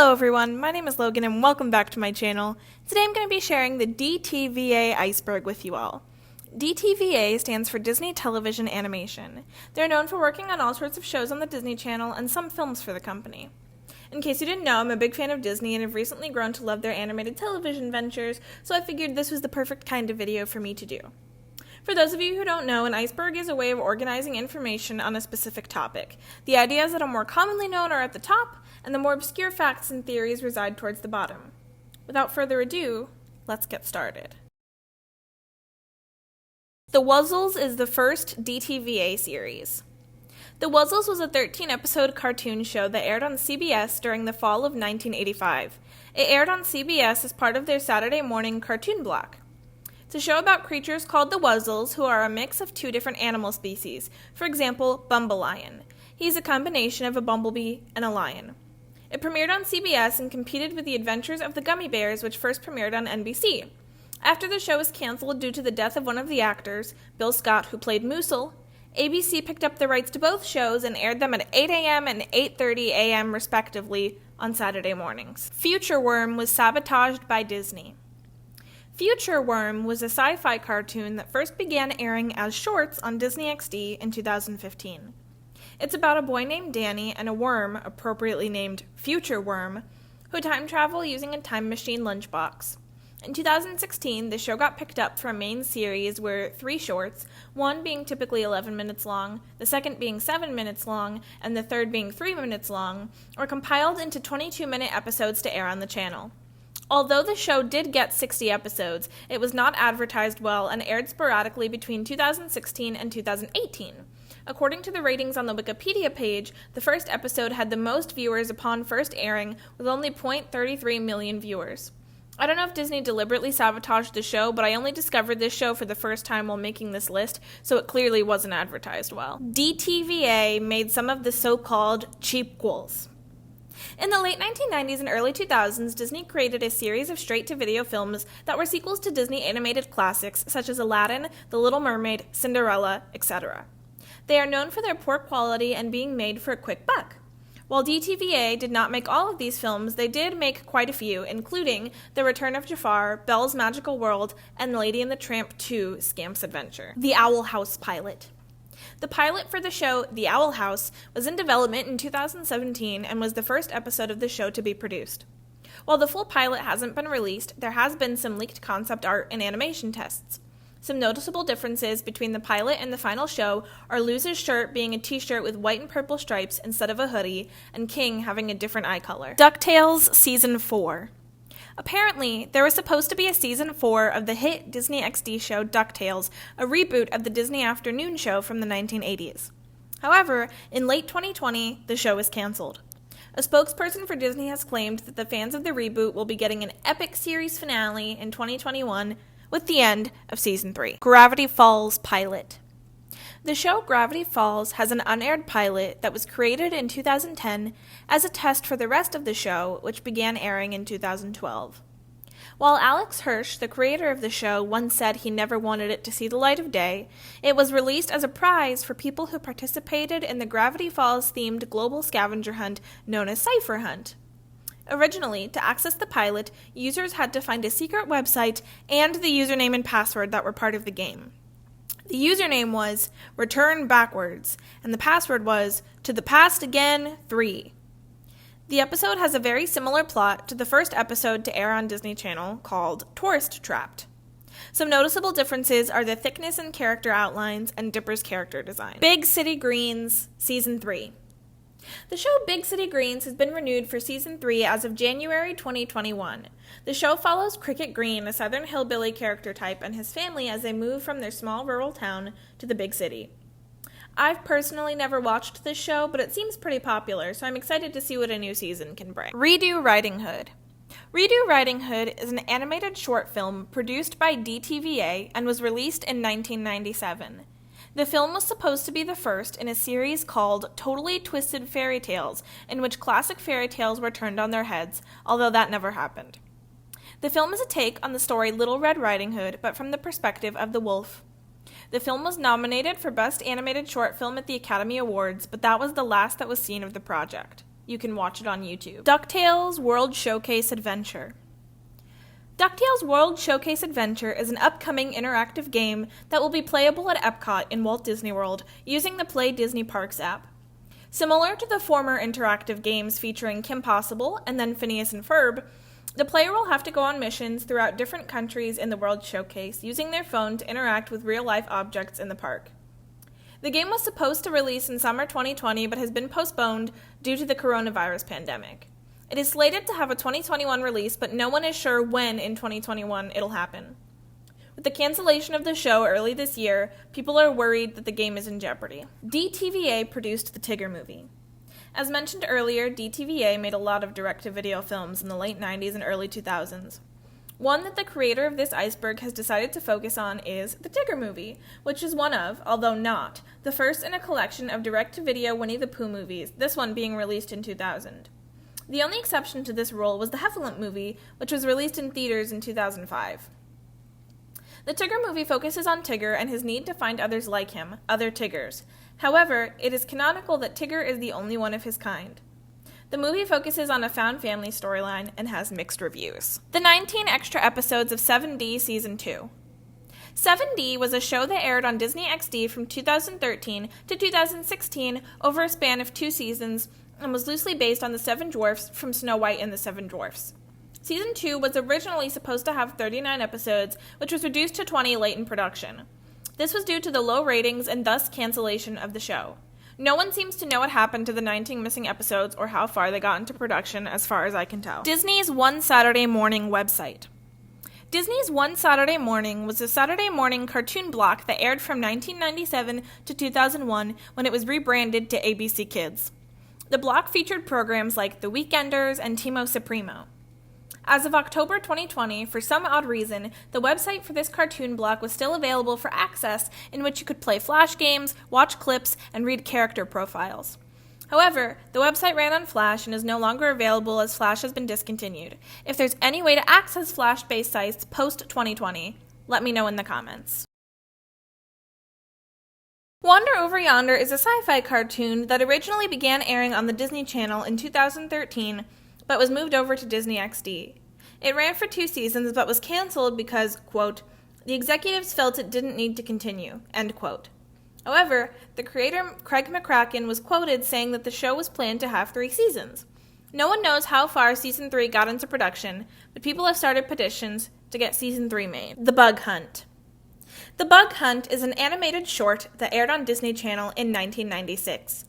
Hello everyone, my name is Logan and welcome back to my channel. Today I'm going to be sharing the Dtva Iceberg with you all. Dtva stands for Disney Television Animation. They're known for working on all sorts of shows on the Disney Channel and some films for the company. In case you didn't know, I'm a big fan of Disney and have recently grown to love their animated television ventures, so I figured this was the perfect kind of video for me to do. For those of you who don't know, an iceberg is a way of organizing information on a specific topic. The ideas that are more commonly known are at the top, and the more obscure facts and theories reside towards the bottom. Without further ado, let's get started. The Wuzzles is the first Dtva series. The Wuzzles was a 13-episode cartoon show that aired on CBS during the fall of 1985. It aired on CBS as part of their Saturday morning cartoon block. It's a show about creatures called the Wuzzles, who are a mix of two different animal species. For example, Bumbleion. He's a combination of a bumblebee and a lion. It premiered on CBS and competed with The Adventures of the Gummy Bears, which first premiered on NBC. After the show was canceled due to the death of one of the actors, Bill Scott, who played Moosel, ABC picked up the rights to both shows and aired them at 8 a.m. and 8:30 a.m. respectively on Saturday mornings. Future Worm was sabotaged by Disney. Future Worm was a sci-fi cartoon that first began airing as shorts on Disney XD in 2015. It's about a boy named Danny and a worm, appropriately named Future Worm, who time travel using a time machine lunchbox. In 2016, the show got picked up for a main series where 3 shorts, one being typically 11 minutes long, the second being 7 minutes long, and the third being 3 minutes long, were compiled into 22-minute episodes to air on the channel. Although the show did get 60 episodes, it was not advertised well and aired sporadically between 2016 and 2018. According to the ratings on the Wikipedia page, the first episode had the most viewers upon first airing, with only 0.33 million viewers. I don't know if Disney deliberately sabotaged the show, but I only discovered this show for the first time while making this list, so it clearly wasn't advertised well. Dtva made some of the so-called cheapquels. In the late 1990s and early 2000s, Disney created a series of straight-to-video films that were sequels to Disney animated classics such as Aladdin, The Little Mermaid, Cinderella, etc. They are known for their poor quality and being made for a quick buck. While Dtva did not make all of these films, they did make quite a few, including The Return of Jafar, Belle's Magical World, and Lady and the Tramp 2: Scamp's Adventure. The Owl House pilot. The pilot for the show, The Owl House, was in development in 2017 and was the first episode of the show to be produced. While the full pilot hasn't been released, there has been some leaked concept art and animation tests. Some noticeable differences between the pilot and the final show are Luz's shirt being a t-shirt with white and purple stripes instead of a hoodie, and King having a different eye color. DuckTales Season 4. Apparently, there was supposed to be a Season 4 of the hit Disney XD show DuckTales, a reboot of the Disney afternoon show from the 1980s. However, in late 2020, the show was canceled. A spokesperson for Disney has claimed that the fans of the reboot will be getting an epic series finale in 2021 with the end of Season 3. Gravity Falls pilot. The show Gravity Falls has an unaired pilot that was created in 2010 as a test for the rest of the show, which began airing in 2012. While Alex Hirsch, the creator of the show, once said he never wanted it to see the light of day, it was released as a prize for people who participated in the Gravity Falls-themed global scavenger hunt known as Cypher Hunt. Originally, to access the pilot, users had to find a secret website and the username and password that were part of the game. The username was Return Backwards, and the password was To the Past Again 3. The episode has a very similar plot to the first episode to air on Disney Channel called Tourist Trapped. Some noticeable differences are the thickness in character outlines and Dipper's character design. Big City Greens Season 3. The show Big City Greens has been renewed for Season 3 as of January 2021. The show follows Cricket Green, a southern hillbilly character type, and his family as they move from their small rural town to the big city. I've personally never watched this show, but it seems pretty popular, so I'm excited to see what a new season can bring. Redo Riding Hood. Redo Riding Hood is an animated short film produced by Dtva and was released in 1997. The film was supposed to be the first in a series called Totally Twisted Fairy Tales, in which classic fairy tales were turned on their heads, although that never happened. The film is a take on the story Little Red Riding Hood, but from the perspective of the wolf. The film was nominated for Best Animated Short Film at the Academy Awards, but that was the last that was seen of the project. You can watch it on YouTube. DuckTales World Showcase Adventure. DuckTales World Showcase Adventure is an upcoming interactive game that will be playable at Epcot in Walt Disney World using the Play Disney Parks app. Similar to the former interactive games featuring Kim Possible and then Phineas and Ferb, the player will have to go on missions throughout different countries in the World Showcase using their phone to interact with real-life objects in the park. The game was supposed to release in summer 2020 but has been postponed due to the coronavirus pandemic. It is slated to have a 2021 release, but no one is sure when in 2021 it'll happen. With the cancellation of the show early this year, people are worried that the game is in jeopardy. Dtva produced the Tigger movie. As mentioned earlier, Dtva made a lot of direct-to-video films in the late 90s and early 2000s. One that the creator of this Iceberg has decided to focus on is the Tigger movie, which is one of, although not, the first in a collection of direct-to-video Winnie the Pooh movies, this one being released in 2000. The only exception to this rule was the Heffalump movie, which was released in theaters in 2005. The Tigger movie focuses on Tigger and his need to find others like him, other Tiggers. However, it is canonical that Tigger is the only one of his kind. The movie focuses on a found family storyline and has mixed reviews. The 19 extra episodes of 7D Season 2. 7D was a show that aired on Disney XD from 2013 to 2016 over a span of 2 seasons and was loosely based on the Seven Dwarfs from Snow White and the Seven Dwarfs. Season 2 was originally supposed to have 39 episodes, which was reduced to 20 late in production. This was due to the low ratings and thus cancellation of the show. No one seems to know what happened to the 19 missing episodes or how far they got into production, as far as I can tell. Disney's One Saturday Morning website. Disney's One Saturday Morning was a Saturday morning cartoon block that aired from 1997 to 2001 when it was rebranded to ABC Kids. The block featured programs like The Weekenders and Timo Supremo. As of October 2020, for some odd reason, the website for this cartoon block was still available for access, in which you could play Flash games, watch clips, and read character profiles. However, the website ran on Flash and is no longer available as Flash has been discontinued. If there's any way to access Flash-based sites post-2020, let me know in the comments. Wander Over Yonder is a sci-fi cartoon that originally began airing on the Disney Channel in 2013, but was moved over to Disney XD. It ran for 2 seasons, but was canceled because, quote, the executives felt it didn't need to continue, end quote. However, the creator, Craig McCracken, was quoted saying that the show was planned to have 3 seasons. No one knows how far Season 3 got into production, but people have started petitions to get Season 3 made. The Bug Hunt. The Bug Hunt is an animated short that aired on Disney Channel in 1996.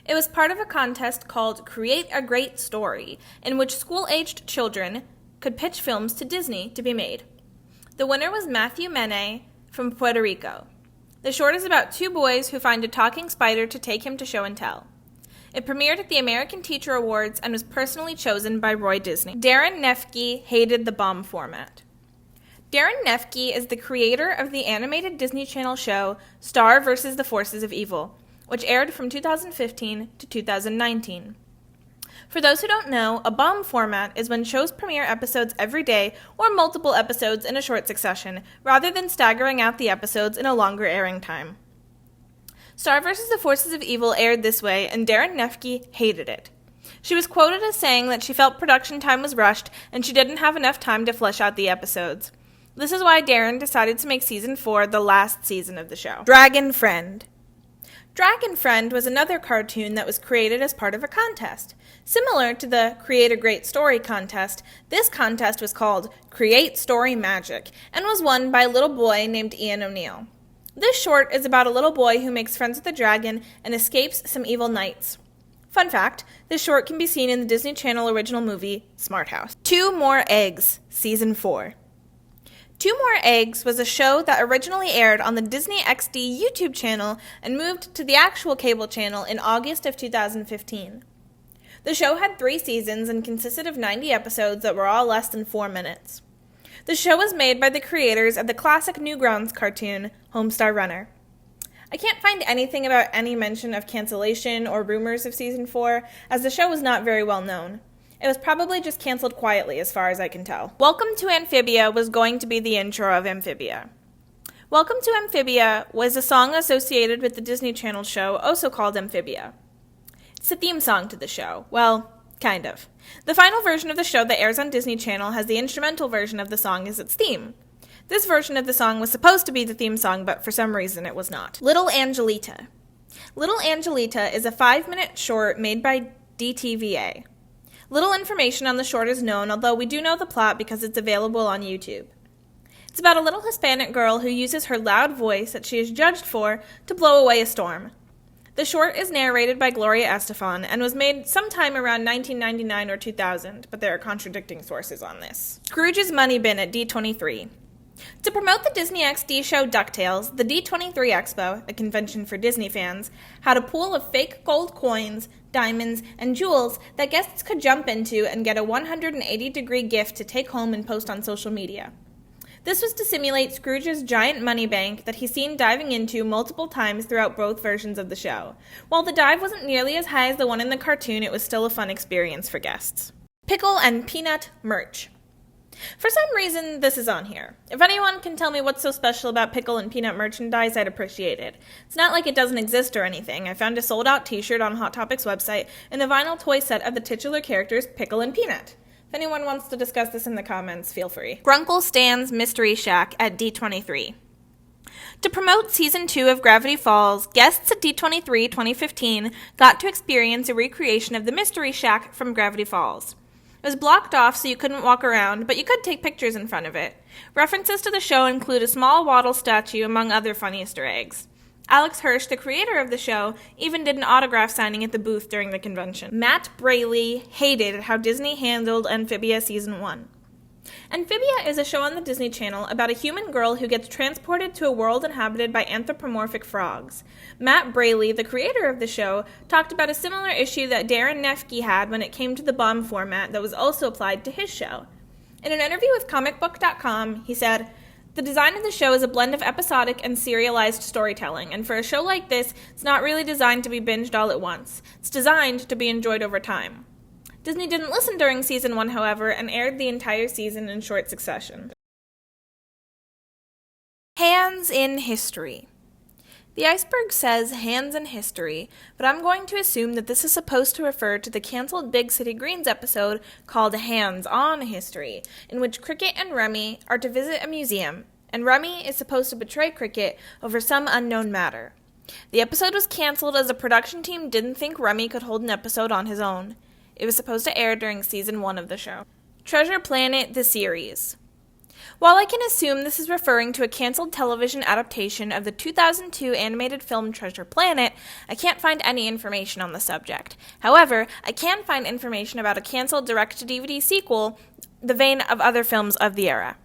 It was part of a contest called Create a Great Story, in which school-aged children could pitch films to Disney to be made. The winner was Matthew Mene from Puerto Rico. The short is about 2 boys who find a talking spider to take him to show and tell. It premiered at the American Teacher Awards and was personally chosen by Roy Disney. Darren Nefke hated the bomb format. Darren Nefke is the creator of the animated Disney Channel show Star vs. the Forces of Evil, which aired from 2015 to 2019. For those who don't know, a bomb format is when shows premiere episodes every day or multiple episodes in a short succession, rather than staggering out the episodes in a longer airing time. Star vs. the Forces of Evil aired this way, and Darren Nefke hated it. She was quoted as saying that she felt production time was rushed and she didn't have enough time to flesh out the episodes. This is why Darren decided to make Season 4 the last season of the show. Dragon Friend. Dragon Friend was another cartoon that was created as part of a contest. Similar to the Create a Great Story contest, this contest was called Create Story Magic and was won by a little boy named Ian O'Neill. This short is about a little boy who makes friends with a dragon and escapes some evil knights. Fun fact, this short can be seen in the Disney Channel original movie, Smart House. 2 More Eggs, Season 4. 2 More Eggs was a show that originally aired on the Disney XD YouTube channel and moved to the actual cable channel in August of 2015. The show had 3 seasons and consisted of 90 episodes that were all less than 4 minutes. The show was made by the creators of the classic Newgrounds cartoon, Homestar Runner. I can't find anything about any mention of cancellation or rumors of Season 4, as the show was not very well known. It was probably just canceled quietly as far as I can tell. Welcome to Amphibia was going to be the intro of Amphibia. Welcome to Amphibia was a song associated with the Disney Channel show also called Amphibia. It's the theme song to the show. Well, kind of. The final version of the show that airs on Disney Channel has the instrumental version of the song as its theme. This version of the song was supposed to be the theme song, but for some reason it was not. Little Angelita. Little Angelita is a 5-minute short made by Dtva. Little information on the short is known, although we do know the plot because it's available on YouTube. It's about a little Hispanic girl who uses her loud voice that she is judged for to blow away a storm. The short is narrated by Gloria Estefan and was made sometime around 1999 or 2000, but there are contradicting sources on this. Scrooge's Money Bin at D23. To promote the Disney XD show DuckTales, the D23 Expo, a convention for Disney fans, had a pool of fake gold coins, diamonds, and jewels that guests could jump into and get a 180-degree gift to take home and post on social media. This was to simulate Scrooge's giant money bank that he's seen diving into multiple times throughout both versions of the show. While the dive wasn't nearly as high as the one in the cartoon, it was still a fun experience for guests. Pickle and Peanut merch. For some reason, this is on here. If anyone can tell me what's so special about Pickle and Peanut merchandise, I'd appreciate it. It's not like it doesn't exist or anything. I found a sold-out t-shirt on Hot Topic's website and a vinyl toy set of the titular characters Pickle and Peanut. If anyone wants to discuss this in the comments, feel free. Grunkle Stan's Mystery Shack at D23. To promote Season 2 of Gravity Falls, guests at D23 2015 got to experience a recreation of the Mystery Shack from Gravity Falls. It was blocked off so you couldn't walk around, but you could take pictures in front of it. References to the show include a small Waddle statue, among other fun Easter eggs. Alex Hirsch, the creator of the show, even did an autograph signing at the booth during the convention. Matt Braley hated how Disney handled Amphibia Season 1. Amphibia is a show on the Disney Channel about a human girl who gets transported to a world inhabited by anthropomorphic frogs. Matt Braley, the creator of the show, talked about a similar issue that Darren Nefke had when it came to the bomb format that was also applied to his show. In an interview with comicbook.com, he said, "The design of the show is a blend of episodic and serialized storytelling, and for a show like this, it's not really designed to be binged all at once. It's designed to be enjoyed over time." Disney didn't listen during Season 1, however, and aired the entire season in short succession. Hands in History. The Iceberg says hands in history, but I'm going to assume that this is supposed to refer to the canceled Big City Greens episode called Hands on History, in which Cricket and Remy are to visit a museum, and Remy is supposed to betray Cricket over some unknown matter. The episode was canceled as the production team didn't think Remy could hold an episode on his own. It was supposed to air during Season 1 of the show. Treasure Planet, the series. While I can assume this is referring to a canceled television adaptation of the 2002 animated film Treasure Planet, I can't find any information on the subject. However, I can find information about a canceled direct-to-DVD sequel, the vein of other films of the era.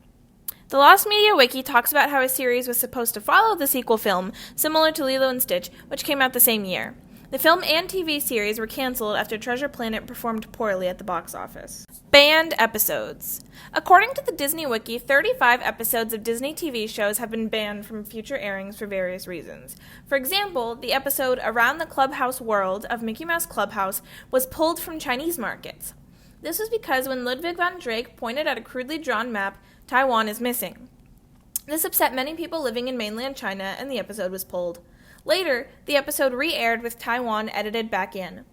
The Lost Media Wiki talks about how a series was supposed to follow the sequel film, similar to Lilo and Stitch, which came out the same year. The film and TV series were canceled after Treasure Planet performed poorly at the box office. Banned episodes. According to the Disney Wiki, 35 episodes of Disney TV shows have been banned from future airings for various reasons. For example, the episode Around the Clubhouse World of Mickey Mouse Clubhouse was pulled from Chinese markets. This was because when Ludwig van Drake pointed at a crudely drawn map, Taiwan is missing. This upset many people living in mainland China, and the episode was pulled. Later, the episode re-aired with Taiwan edited back in.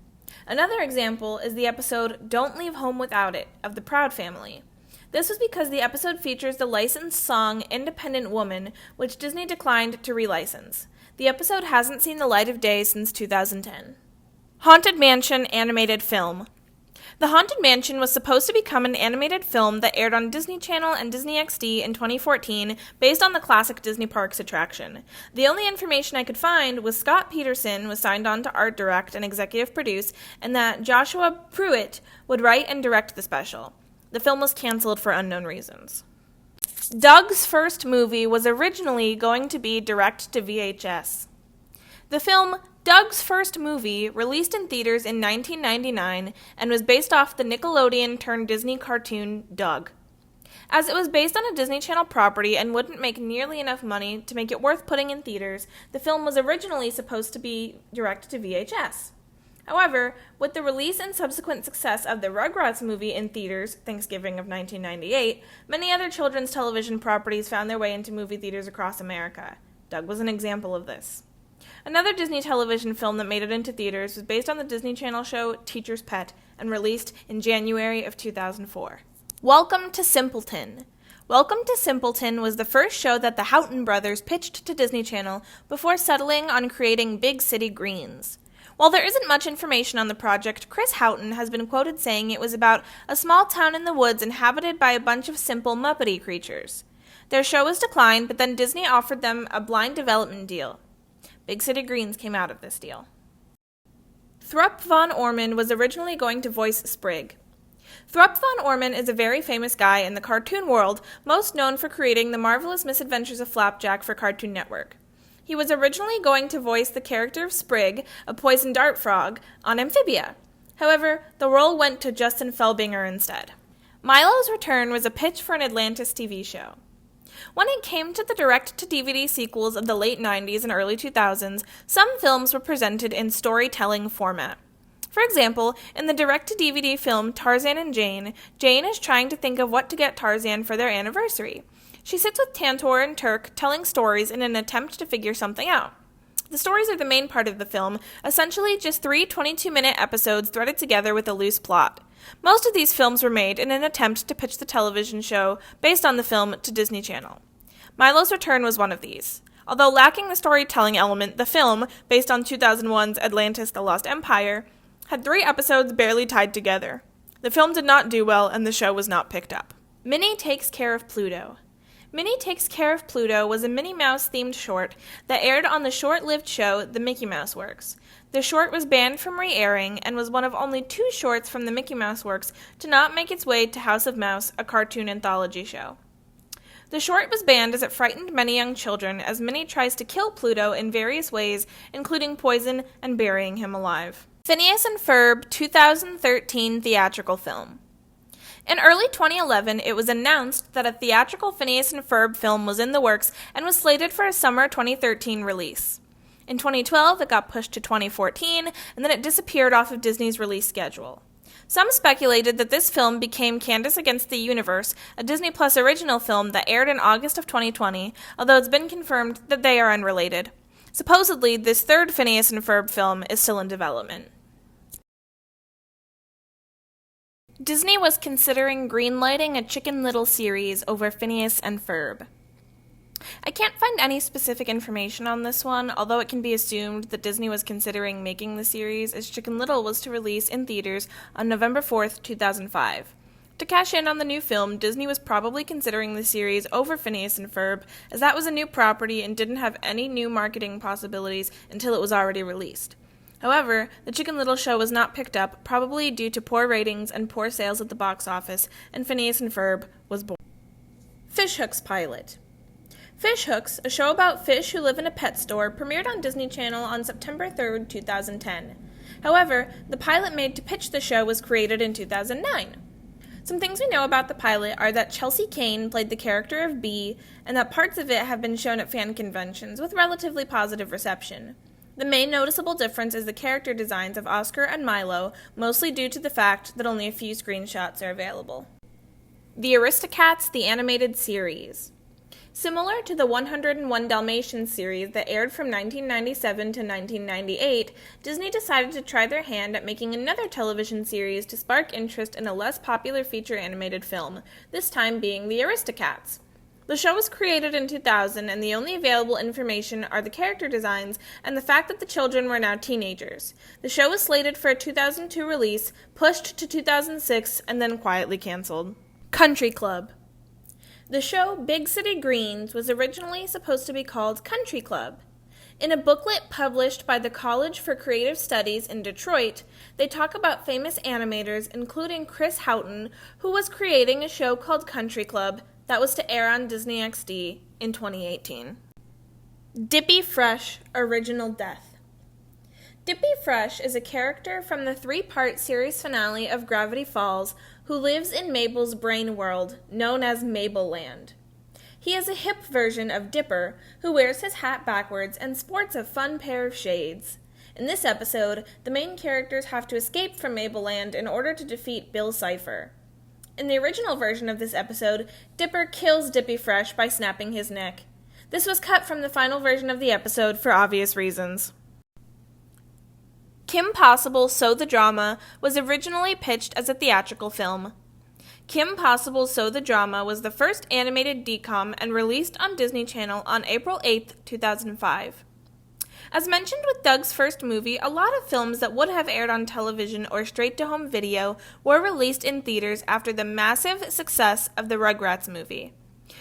Another example is the episode Don't Leave Home Without It of the Proud Family. This was because the episode features the licensed song Independent Woman, which Disney declined to relicense. The episode hasn't seen the light of day since 2010. Haunted Mansion animated film. The Haunted Mansion was supposed to become an animated film that aired on Disney Channel and Disney XD in 2014 based on the classic Disney Parks attraction. The only information I could find was Scott Peterson was signed on to art direct and executive produce, and that Joshua Pruitt would write and direct the special. The film was canceled for unknown reasons. Doug's first movie was originally going to be direct to VHS. The film Doug's First Movie released in theaters in 1999 and was based off the Nickelodeon-turned-Disney cartoon Doug. As it was based on a Disney Channel property and wouldn't make nearly enough money to make it worth putting in theaters, the film was originally supposed to be direct to VHS. However, with the release and subsequent success of the Rugrats movie in theaters, Thanksgiving of 1998, many other children's television properties found their way into movie theaters across America. Doug was an example of this. Another Disney television film that made it into theaters was based on the Disney Channel show Teacher's Pet and released in January of 2004. Welcome to Simpleton. Welcome to Simpleton was the first show that the Houghton brothers pitched to Disney Channel before settling on creating Big City Greens. While there isn't much information on the project, Chris Houghton has been quoted saying it was about a small town in the woods inhabited by a bunch of simple Muppety creatures. Their show was declined, but then Disney offered them a blind development deal. Big City Greens came out of this deal. Thrupp von Orman was originally going to voice Sprig. Thrupp von Orman is a very famous guy in the cartoon world, most known for creating The Marvelous Misadventures of Flapjack for Cartoon Network. He was originally going to voice the character of Sprig, a poison dart frog, on Amphibia. However, the role went to Justin Felbinger instead. Milo's return was a pitch for an Atlantis TV show. When it came to the direct-to-DVD sequels of the late 90s and early 2000s, some films were presented in storytelling format. For example, in the direct-to-DVD film Tarzan and Jane, Jane is trying to think of what to get Tarzan for their anniversary. She sits with Tantor and Turk telling stories in an attempt to figure something out. The stories are the main part of the film, essentially just 3 22-minute episodes threaded together with a loose plot. Most of these films were made in an attempt to pitch the television show based on the film to Disney Channel. Milo's Return was one of these. Although lacking the storytelling element, the film, based on 2001's Atlantis: The Lost Empire, had 3 episodes barely tied together. The film did not do well, and the show was not picked up. Minnie Takes Care of Pluto. Minnie Takes Care of Pluto was a Minnie Mouse-themed short that aired on the short-lived show The Mickey Mouse Works. The short was banned from re-airing and was one of only 2 shorts from The Mickey Mouse Works to not make its way to House of Mouse, a cartoon anthology show. The short was banned as it frightened many young children as Minnie tries to kill Pluto in various ways, including poison and burying him alive. Phineas and Ferb 2013 theatrical film. In early 2011, it was announced that a theatrical Phineas and Ferb film was in the works and was slated for a summer 2013 release. In 2012, it got pushed to 2014, and then it disappeared off of Disney's release schedule. Some speculated that this film became Candace Against the Universe, a Disney Plus original film that aired in August of 2020, although it's been confirmed that they are unrelated. Supposedly, this third Phineas and Ferb film is still in development. Disney was considering greenlighting a Chicken Little series over Phineas and Ferb. I can't find any specific information on this one, although it can be assumed that Disney was considering making the series as Chicken Little was to release in theaters on November 4th, 2005. To cash in on the new film, Disney was probably considering the series over Phineas and Ferb, as that was a new property and didn't have any new marketing possibilities until it was already released. However, the Chicken Little show was not picked up, probably due to poor ratings and poor sales at the box office, and Phineas and Ferb was born. Fishhooks pilot. Fishhooks, a show about fish who live in a pet store, premiered on Disney Channel on September 3, 2010. However, the pilot made to pitch the show was created in 2009. Some things we know about the pilot are that Chelsea Kane played the character of Bee, and that parts of it have been shown at fan conventions with relatively positive reception. The main noticeable difference is the character designs of Oscar and Milo, mostly due to the fact that only a few screenshots are available. The Aristocats, the animated series. Similar to the 101 Dalmatians series that aired from 1997 to 1998, Disney decided to try their hand at making another television series to spark interest in a less popular feature animated film, this time being The Aristocats. The show was created in 2000, and the only available information are the character designs and the fact that the children were now teenagers. The show was slated for a 2002 release, pushed to 2006, and then quietly canceled. Country Club. The show Big City Greens was originally supposed to be called Country Club. In a booklet published by the College for Creative Studies in Detroit, they talk about famous animators, including Chris Houghton, who was creating a show called Country Club that was to air on Disney XD in 2018. Dippy Fresh, Original Death. Dippy Fresh is a character from the 3-part series finale of Gravity Falls who lives in Mabel's brain world, known as Mabelland. He is a hip version of Dipper, who wears his hat backwards and sports a fun pair of shades. In this episode, the main characters have to escape from Mabelland in order to defeat Bill Cipher. In the original version of this episode, Dipper kills Dippy Fresh by snapping his neck. This was cut from the final version of the episode for obvious reasons. Kim Possible's So the Drama was originally pitched as a theatrical film. Kim Possible's So the Drama was the first animated DCOM and released on Disney Channel on April 8, 2005. As mentioned with Doug's first movie, a lot of films that would have aired on television or straight-to-home video were released in theaters after the massive success of the Rugrats movie.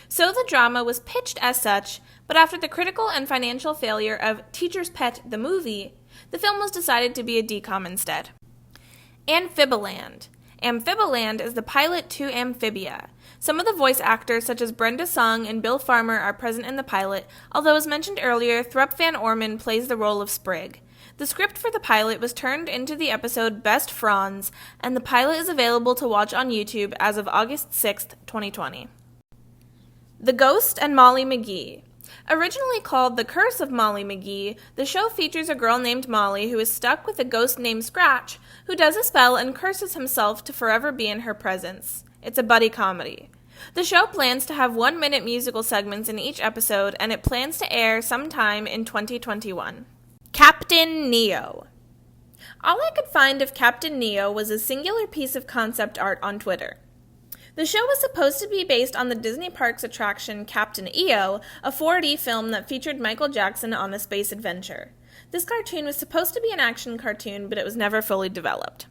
So the Drama was pitched as such, but after the critical and financial failure of Teacher's Pet the movie, the film was decided to be a DCOM instead. Amphibiland. Amphibiland is the pilot to Amphibia. Some of the voice actors, such as Brenda Song and Bill Farmer, are present in the pilot, although as mentioned earlier, Thrupp Van Orman plays the role of Sprig. The script for the pilot was turned into the episode Best Franz, and the pilot is available to watch on YouTube as of August 6, 2020. The Ghost and Molly McGee. Originally called The Curse of Molly McGee, the show features a girl named Molly who is stuck with a ghost named Scratch, who does a spell and curses himself to forever be in her presence. It's a buddy comedy. The show plans to have 1-minute musical segments in each episode, and it plans to air sometime in 2021. Captain Neo. All I could find of Captain Neo was a singular piece of concept art on Twitter. The show was supposed to be based on the Disney Parks attraction Captain EO, a 4D film that featured Michael Jackson on a space adventure. This cartoon was supposed to be an action cartoon, but it was never fully developed.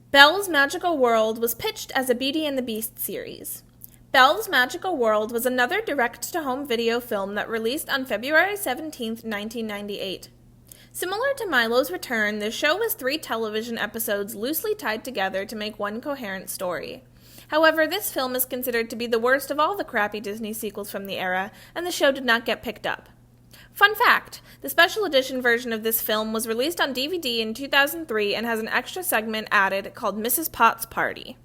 Belle's Magical World was pitched as a Beauty and the Beast series. Belle's Magical World was another direct-to-home video film that released on February 17, 1998. Similar to Milo's Return, the show was 3 television episodes loosely tied together to make one coherent story. However, this film is considered to be the worst of all the crappy Disney sequels from the era, and the show did not get picked up. Fun fact, the special edition version of this film was released on DVD in 2003 and has an extra segment added called Mrs. Potts Party.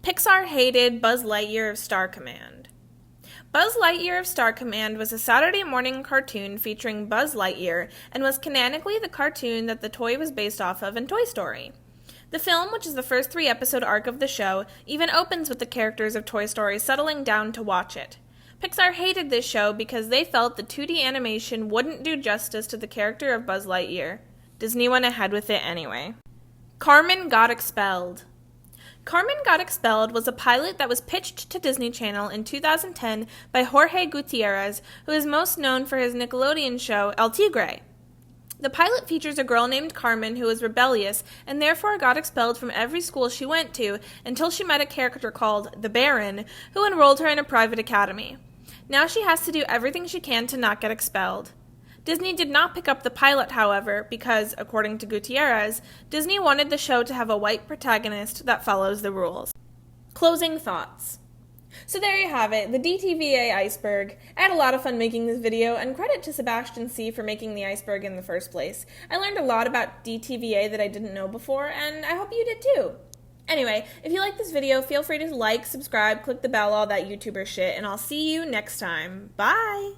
Pixar hated Buzz Lightyear of Star Command. Buzz Lightyear of Star Command was a Saturday morning cartoon featuring Buzz Lightyear and was canonically the cartoon that the toy was based off of in Toy Story. The film, which is the first 3-episode arc of the show, even opens with the characters of Toy Story settling down to watch it. Pixar hated this show because they felt the 2D animation wouldn't do justice to the character of Buzz Lightyear. Disney went ahead with it anyway. Carmen Got Expelled. Carmen Got Expelled was a pilot that was pitched to Disney Channel in 2010 by Jorge Gutierrez, who is most known for his Nickelodeon show El Tigre. The pilot features a girl named Carmen who is rebellious and therefore got expelled from every school she went to until she met a character called the Baron, who enrolled her in a private academy. Now she has to do everything she can to not get expelled. Disney did not pick up the pilot, however, because, according to Gutierrez, Disney wanted the show to have a white protagonist that follows the rules. Closing thoughts. So there you have it, the Dtva Iceberg. I had a lot of fun making this video, and credit to Sebastian C. for making the iceberg in the first place. I learned a lot about Dtva that I didn't know before, and I hope you did too. Anyway, if you like this video, feel free to like, subscribe, click the bell, all that YouTuber shit, and I'll see you next time. Bye!